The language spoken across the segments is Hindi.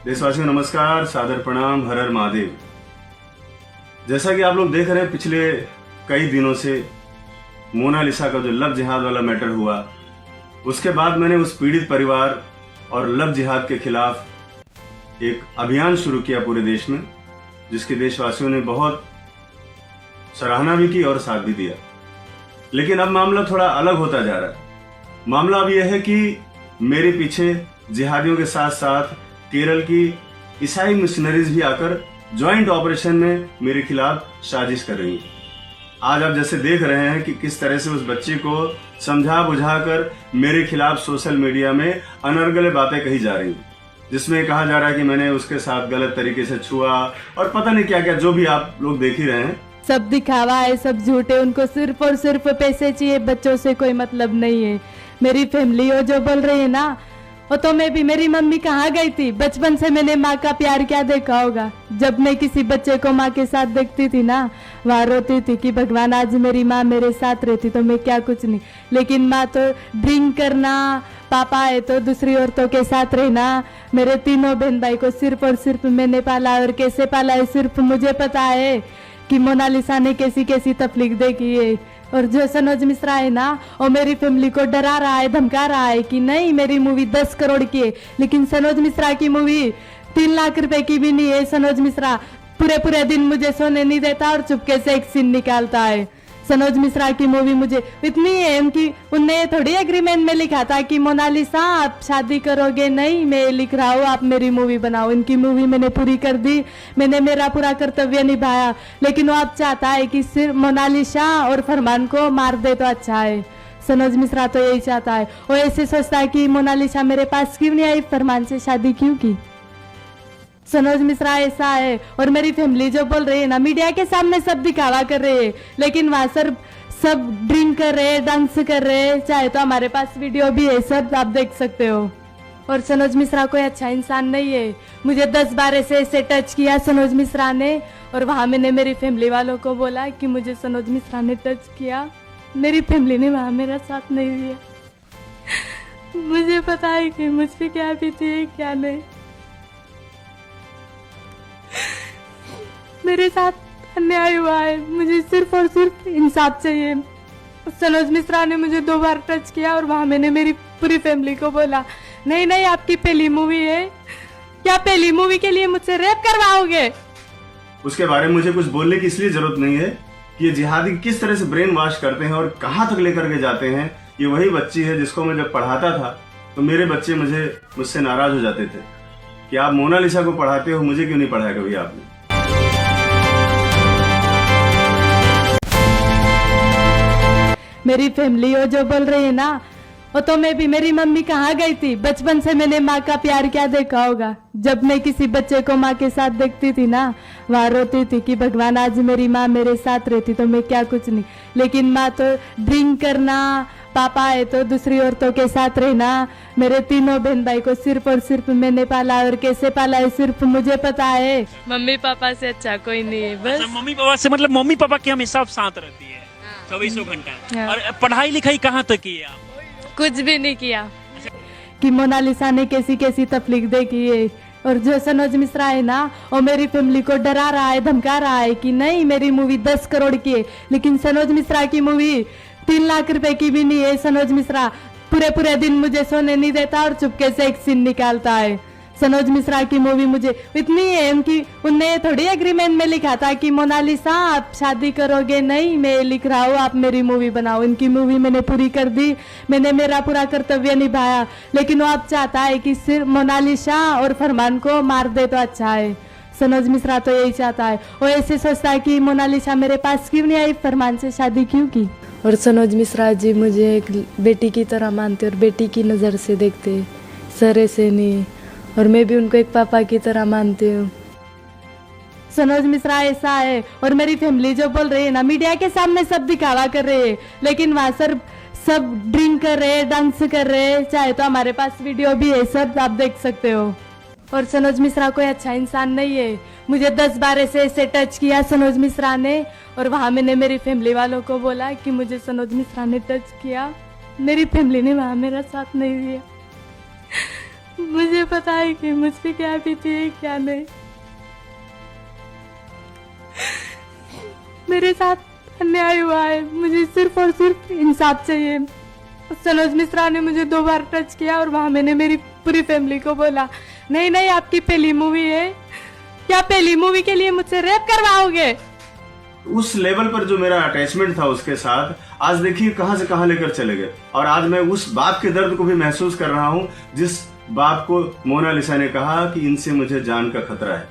देशवासियों नमस्कार, सादर प्रणाम, हर हर महादेव। जैसा कि आप लोग देख रहे हैं, पिछले कई दिनों से मोनालिसा का जो लव जिहाद वाला मैटर हुआ, उसके बाद मैंने उस पीड़ित परिवार और लव जिहाद के खिलाफ एक अभियान शुरू किया पूरे देश में, जिसके देशवासियों ने बहुत सराहना भी की और साथ भी दिया। लेकिन अब मामला थोड़ा अलग होता जा रहा है। मामला अब यह है कि मेरे पीछे जिहादियों के साथ साथ केरल की ईसाई मिशनरीज भी आकर ज्वाइंट ऑपरेशन में मेरे खिलाफ साजिश कर रही हैं। आज आप जैसे देख रहे हैं कि किस तरह से उस बच्चे को समझा बुझाकर मेरे खिलाफ सोशल मीडिया में अनर्गल बातें कही जा रही हैं, जिसमें कहा जा रहा है कि मैंने उसके साथ गलत तरीके से छुआ और पता नहीं क्या क्या, जो भी आप लोग देख ही रहे हैं। सब दिखावा है, सब झूठे, उनको सिर्फ और सिर्फ पैसे चाहिए, बच्चों से कोई मतलब नहीं है। मेरी फैमिली हो जो बोल रही है ना, वो तो मैं भी, मेरी मम्मी कहाँ गई थी? बचपन से मैंने माँ का प्यार क्या देखा होगा। जब मैं किसी बच्चे को माँ के साथ देखती थी ना, वहाँ रोती थी कि भगवान आज मेरी माँ मेरे साथ रहती तो मैं क्या कुछ नहीं। लेकिन माँ तो ड्रिंक करना, पापा है तो दूसरी औरतों के साथ रहना। मेरे तीनों बहन भाई को सिर्फ और सिर्फ मैंने पाला, और कैसे पाला है सिर्फ मुझे पता है कि मोनालिसा ने कैसी कैसी तकलीफ देखी है। और जो सनोज मिश्रा है ना, वो मेरी फैमिली को डरा रहा है, धमका रहा है कि नहीं मेरी मूवी 10 करोड़ की है, लेकिन सनोज मिश्रा की मूवी 3 लाख रुपए की भी नहीं है। सनोज मिश्रा पूरे पूरे दिन मुझे सोने नहीं देता और चुपके से एक सीन निकालता है। सनोज मिश्रा की मूवी मुझे इतनी है कि उनने थोड़ी एग्रीमेंट में लिखा था कि मोनालिसा आप शादी करोगे, नहीं मैं लिख रहा हूँ आप मेरी मूवी बनाओ। इनकी मूवी मैंने पूरी कर दी, मैंने मेरा पूरा कर्तव्य निभाया। लेकिन वो अब चाहता है कि सिर्फ मोनालिसा और फरमान को मार दे तो अच्छा है। सनोज मिश्रा तो यही चाहता है। वो ऐसे सोचता है कि मोनालिसा मेरे पास क्यों नहीं आई, फरमान से शादी क्यों की। सनोज मिश्रा ऐसा है। और मेरी फैमिली जो बोल रही है ना, मीडिया के सामने सब दिखावा कर रहे हैं, लेकिन वहाँ सर सब ड्रिंक कर रहे हैं, डांस कर रहे हैं। चाहे तो हमारे पास वीडियो भी है, सब आप देख सकते हो। और सनोज मिश्रा कोई अच्छा इंसान नहीं है। मुझे 10 बार ऐसे टच किया सनोज मिश्रा ने, और वहाँ मैंने मेरी फैमिली वालों को बोला कि मुझे सनोज मिश्रा ने टच किया। मेरी फैमिली ने वहाँ मेरा साथ नहीं दिया। मुझे पता है कि मुझ पर क्या बीती है क्या नहीं। मेरे साथ अन्याय हुआ है, मुझे सिर्फ और सिर्फ इंसाफ चाहिए। सनोज मिश्रा ने मुझे 2 बार टच किया, और वहाँ मैंने मेरी पूरी फैमिली को बोला नहीं नहीं आपकी पहली मूवी है, क्या पहली मूवी के लिए मुझसे रेप करवाओगे? उसके बारे में मुझे कुछ बोलने की इसलिए जरूरत नहीं है कि ये जिहादी किस तरह से ब्रेन वॉश करते हैं और कहाँ तक लेकर के जाते हैं। ये वही बच्ची है जिसको मैं जब पढ़ाता था तो मेरे बच्चे मुझसे नाराज हो जाते थे कि आप मोनालिसा को पढ़ाते हो, मुझे क्यों नहीं पढ़ाया कभी आपने। मेरी फैमिली हो जो बोल रही है ना, वो तो मैं भी, मेरी मम्मी कहाँ गई थी? बचपन से मैंने माँ का प्यार क्या देखा होगा। जब मैं किसी बच्चे को माँ के साथ देखती थी ना, वहाँ रोती थी कि भगवान आज मेरी माँ मेरे साथ रहती तो मैं क्या कुछ नहीं। लेकिन माँ तो ड्रिंक करना, पापा है तो दूसरी औरतों के साथ रहना। मेरे तीनों बहन भाई को सिर्फ और सिर्फ मैंने पाला, और कैसे पाला है सिर्फ मुझे पता है। मम्मी पापा से अच्छा कोई नहीं है बस। अच्छा, मम्मी पापा से मतलब मम्मी पापा की हमेशा साथ रहती है 24 घंटा। और पढ़ाई लिखाई कहाँ तक की है आप? कुछ भी नहीं किया। कि मोनालिसा ने कैसी कैसी तकलीफ देखी है। और जो सनोज मिश्रा है ना, वो मेरी फैमिली को डरा रहा है, धमका रहा है कि नहीं मेरी मूवी 10 करोड़ की है, लेकिन सनोज मिश्रा की मूवी 3 लाख रुपए की भी नहीं है। सनोज मिश्रा पूरे पूरे दिन मुझे सोने नहीं देता और चुपके से एक सीन निकालता है। सनोज मिश्रा की मूवी मुझे इतनी है कि उनने थोड़ी एग्रीमेंट में लिखा था कि मोनालिसा आप शादी करोगे, नहीं मैं लिख रहा हूँ आप मेरी मूवी बनाओ। इनकी मूवी मैंने पूरी कर दी, मैंने मेरा पूरा कर्तव्य निभाया। लेकिन वो अब चाहता है कि सिर्फ मोनालिसा और फरमान को मार दे तो अच्छा है। सनोज मिश्रा तो यही चाहता है। वो ऐसे सोचता है कि मोनालिसा मेरे पास क्यों नहीं आई, फरमान से शादी क्यों की। और सनोज मिश्रा जी मुझे एक बेटी की तरह मानते और बेटी की नज़र से देखते, सर ऐसे नहीं। और मैं भी उनको एक पापा की तरह मानती हूँ। सनोज मिश्रा ऐसा है। और मेरी फैमिली जो बोल रही है ना, मीडिया के सामने सब दिखावा कर रहे हैं, लेकिन वहाँ सर सब ड्रिंक कर रहे हैं, डांस कर रहे हैं। चाहे तो हमारे पास वीडियो भी है, सब आप देख सकते हो। और सनोज मिश्रा कोई अच्छा इंसान नहीं है। मुझे 10 बार ऐसे टच किया सनोज मिश्रा ने, और वहाँ मैंने मेरी फैमिली वालों को बोला कि मुझे सनोज मिश्रा ने टच किया। मेरी फैमिली ने वहाँ मेरा साथ नहीं दिया। मुझे पता है कि मुझ पे क्या बीती है क्या नहीं। मेरे साथ अन्याय हुआ है, मुझे सिर्फ और सिर्फ इंसाफ चाहिए। सनोज मिश्रा ने मुझे 2 बार टच किया और वहाँ मैंने मेरी पूरी फैमिली को बोला नहीं नहीं आपकी पहली मूवी है, क्या पहली मूवी के लिए मुझसे रेप करवाओगे? उस लेवल पर जो मेरा अटैचमेंट था उसके साथ, आज देखिए कहां से कहां लेकर चले गए। और आज मैं उस बाप के दर्द को भी महसूस कर रहा हूं जिस बाप को मोनालिसा ने कहा कि इनसे मुझे जान का खतरा है।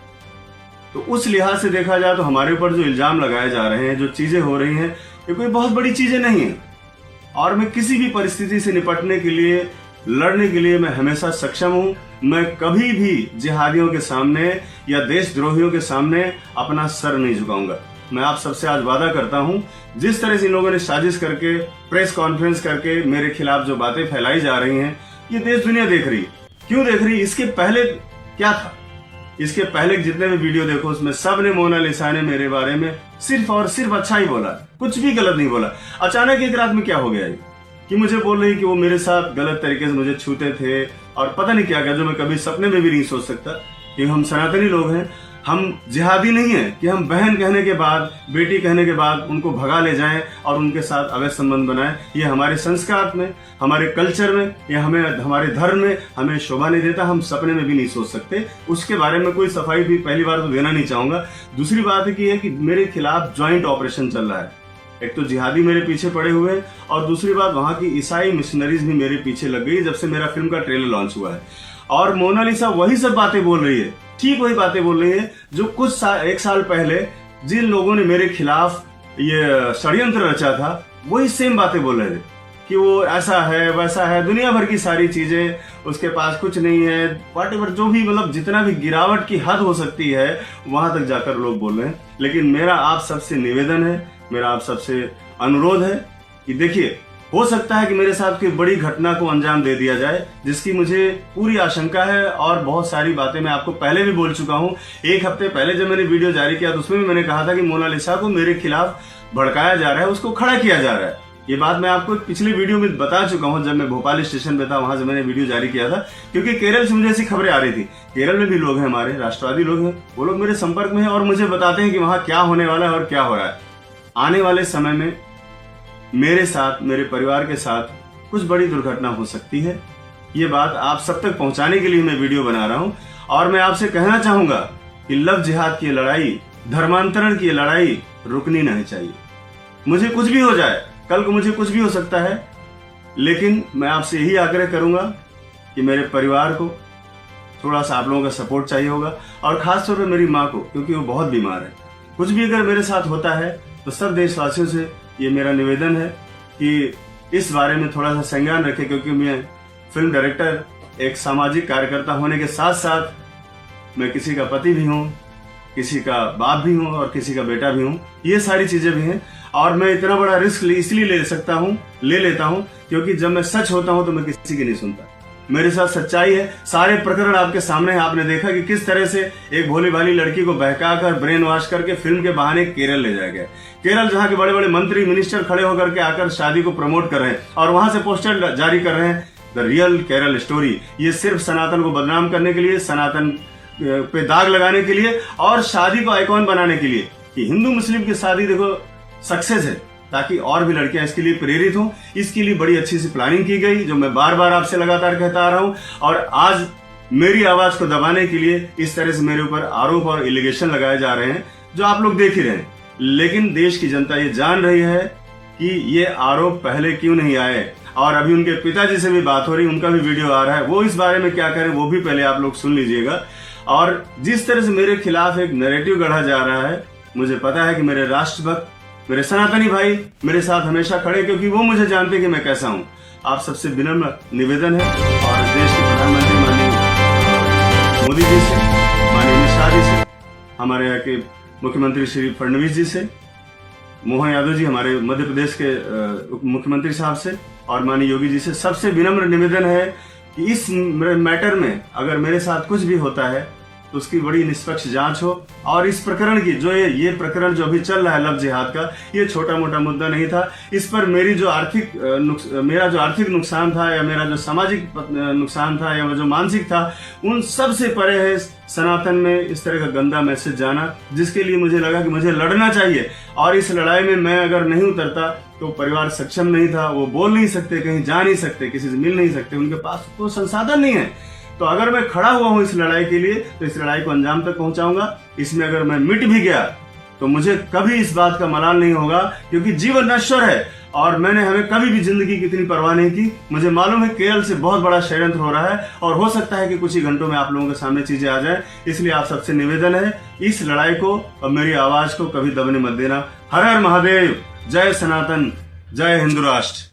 तो उस लिहाज से देखा जाए तो हमारे ऊपर जो इल्जाम लगाए जा रहे हैं, जो चीजें हो रही हैं, ये कोई बहुत बड़ी चीजें नहीं है। और मैं किसी भी परिस्थिति से निपटने के लिए, लड़ने के लिए मैं हमेशा सक्षम हूं। मैं कभी भी जिहादियों के सामने या देशद्रोहियों के सामने अपना सर नहीं झुकाऊंगा। मैं आप सबसे आज वादा करता हूं, जिस तरह से इन लोगों ने साजिश करके, प्रेस कॉन्फ्रेंस करके मेरे खिलाफ जो बातें फैलाई जा रही हैं, ये देश दुनिया देख रही। क्यों देख रही? इसके पहले क्या था? इसके पहले जितने भी वीडियो देखो उसमें सब ने, मोनालिसा ने मेरे बारे में सिर्फ और सिर्फ अच्छा ही बोला, कुछ भी गलत नहीं बोला। अचानक एक रात में क्या हो गया कि मुझे बोल रही कि वो मेरे साथ गलत तरीके से मुझे छूते थे और पता नहीं क्या क्या, जो मैं कभी सपने में भी नहीं सोच सकता कि हम सनातनी लोग हैं, हम जिहादी नहीं है कि हम बहन कहने के बाद, बेटी कहने के बाद उनको भगा ले जाएं और उनके साथ अवैध संबंध बनाएं। ये हमारे संस्कार में, हमारे कल्चर में, या हमारे धर्म में हमें शोभा नहीं देता। हम सपने में भी नहीं सोच सकते। उसके बारे में कोई सफाई भी पहली बार तो देना नहीं चाहूंगा। दूसरी बात है कि मेरे खिलाफ ज्वाइंट ऑपरेशन चल रहा है। एक तो जिहादी मेरे पीछे पड़े हुए हैं और दूसरी बात वहां की ईसाई मिशनरीज भी मेरे पीछे लग गई जब से मेरा फिल्म का ट्रेलर लॉन्च हुआ है। और मोनालिसा वही सब बातें बोल रही है, ठीक वही बातें बोल रही है जो एक साल पहले जिन लोगों ने मेरे खिलाफ ये षड्यंत्र रचा था, वही सेम बातें बोल रहे थे कि वो ऐसा है वैसा है, दुनिया भर की सारी चीजें, उसके पास कुछ नहीं है, व्हाटएवर, जो भी मतलब जितना भी गिरावट की हद हो सकती है वहां तक जाकर लोग बोल रहे हैं। लेकिन मेरा आप सबसे निवेदन है, मेरा आप सबसे अनुरोध है कि देखिए, हो सकता है कि मेरे साथ कोई बड़ी घटना को अंजाम दे दिया जाए, जिसकी मुझे पूरी आशंका है। और बहुत सारी बातें मैं आपको पहले भी बोल चुका हूं। 1 हफ्ते पहले जब मैंने वीडियो जारी किया तो उसमें भी मैंने कहा था कि मोनालिसा को मेरे खिलाफ भड़काया जा रहा है, उसको खड़ा किया जा रहा है। ये बात मैं आपको पिछली वीडियो में बता चुका हूं, जब मैं भोपाल स्टेशन पे था, वहां से मैंने वीडियो जारी किया था। क्योंकि केरल से मुझे ऐसी खबरें आ रही थी, केरल में भी लोग हैं हमारे, राष्ट्रवादी लोग हैं, वो लोग मेरे संपर्क में हैं और मुझे बताते हैं कि वहां क्या होने वाला है और क्या हो रहा है। आने वाले समय में मेरे साथ, मेरे परिवार के साथ कुछ बड़ी दुर्घटना हो सकती है। ये बात आप सब तक पहुंचाने के लिए मैं वीडियो बना रहा हूं। और मैं आपसे कहना चाहूंगा कि लव जिहाद की लड़ाई, धर्मांतरण की लड़ाई रुकनी नहीं चाहिए। मुझे कुछ भी हो जाए, कल को मुझे कुछ भी हो सकता है, लेकिन मैं आपसे यही आग्रह करूंगा कि मेरे परिवार को थोड़ा सा आप लोगों का सपोर्ट चाहिए होगा, और खासतौर पर मेरी माँ को, क्योंकि वो बहुत बीमार है। कुछ भी अगर मेरे साथ होता है तो सब देशवासियों से ये मेरा निवेदन है कि इस बारे में थोड़ा सा संज्ञान रखें, क्योंकि मैं फिल्म डायरेक्टर, एक सामाजिक कार्यकर्ता होने के साथ साथ मैं किसी का पति भी हूँ, किसी का बाप भी हूँ और किसी का बेटा भी हूँ। ये सारी चीजें भी हैं और मैं इतना बड़ा रिस्क इसलिए ले लेता हूँ क्योंकि जब मैं सच होता हूँ तो मैं किसी की नहीं सुनता। मेरे साथ सच्चाई है। सारे प्रकरण आपके सामने है। आपने देखा कि किस तरह से एक भोली भाली लड़की को बहकाकर, ब्रेन वॉश करके फिल्म के बहाने केरल ले जाया गया। केरल जहाँ के बड़े बड़े मंत्री, मिनिस्टर खड़े होकर के आकर शादी को प्रमोट कर रहे हैं और वहां से पोस्टर जारी कर रहे हैं, द रियल केरल स्टोरी। ये सिर्फ सनातन को बदनाम करने के लिए, सनातन पे दाग लगाने के लिए और शादी को आइकॉन बनाने के लिए कि हिंदू मुस्लिम की शादी देखो सक्सेस है, ताकि और भी लड़कियां इसके लिए प्रेरित हों। इसके लिए बड़ी अच्छी सी प्लानिंग की गई, जो मैं बार बार आपसे लगातार कहता आ रहा हूं। और आज मेरी आवाज को दबाने के लिए इस तरह से मेरे ऊपर आरोप और एलिगेशन लगाए जा रहे हैं, जो आप लोग देख ही रहे हैं। लेकिन देश की जनता ये जान रही है कि ये आरोप पहले क्यों नहीं आए। और अभी उनके पिताजी से भी बात हो रही, उनका भी वीडियो आ रहा है, वो इस बारे में क्या करें वो भी पहले आप लोग सुन लीजिएगा। और जिस तरह से मेरे खिलाफ एक नैरेटिव गढ़ा जा रहा है, मुझे पता है कि मेरे राष्ट्रभक्त, मेरे सनातनी भाई मेरे साथ हमेशा खड़े, क्योंकि वो मुझे जानते कि मैं कैसा हूं। आप सबसे विनम्र निवेदन है और देश के प्रधानमंत्री माननीय मोदी जी से, माननीय अमित शाह जी से, हमारे यहाँ के मुख्यमंत्री श्री फडणवीस जी से, मोहन यादव जी हमारे मध्य प्रदेश के मुख्यमंत्री साहब से, और माननीय योगी जी से सबसे विनम्र निवेदन है कि इस मैटर में अगर मेरे साथ कुछ भी होता है तो उसकी बड़ी निष्पक्ष जांच हो। और इस प्रकरण की जो ये प्रकरण जो अभी चल रहा है लव जिहाद का, ये छोटा मोटा मुद्दा नहीं था। इस पर मेरा जो आर्थिक नुकसान था या मेरा जो सामाजिक नुकसान था या जो मानसिक था, उन सब से परे है सनातन में इस तरह का गंदा मैसेज जाना, जिसके लिए मुझे लगा कि मुझे लड़ना चाहिए। और इस लड़ाई में मैं अगर नहीं उतरता तो परिवार सक्षम नहीं था, वो बोल नहीं सकते, कहीं जा नहीं सकते, किसी से मिल नहीं सकते, उनके पास तो संसाधन नहीं है। तो अगर मैं खड़ा हुआ हूं इस लड़ाई के लिए, तो इस लड़ाई को अंजाम तक पहुंचाऊंगा। इसमें अगर मैं मिट भी गया तो मुझे कभी इस बात का मलाल नहीं होगा, क्योंकि जीवन नश्वर है और हमें कभी भी जिंदगी की इतनी परवाह नहीं की। मुझे मालूम है केरल से बहुत बड़ा षड्यंत्र हो रहा है और हो सकता है कि कुछ ही घंटों में आप लोगों के सामने चीजें आ जाए। इसलिए आप सबसे निवेदन है, इस लड़ाई को और मेरी आवाज को कभी दबने मत देना। हर हर महादेव, जय सनातन, जय हिंदू राष्ट्र।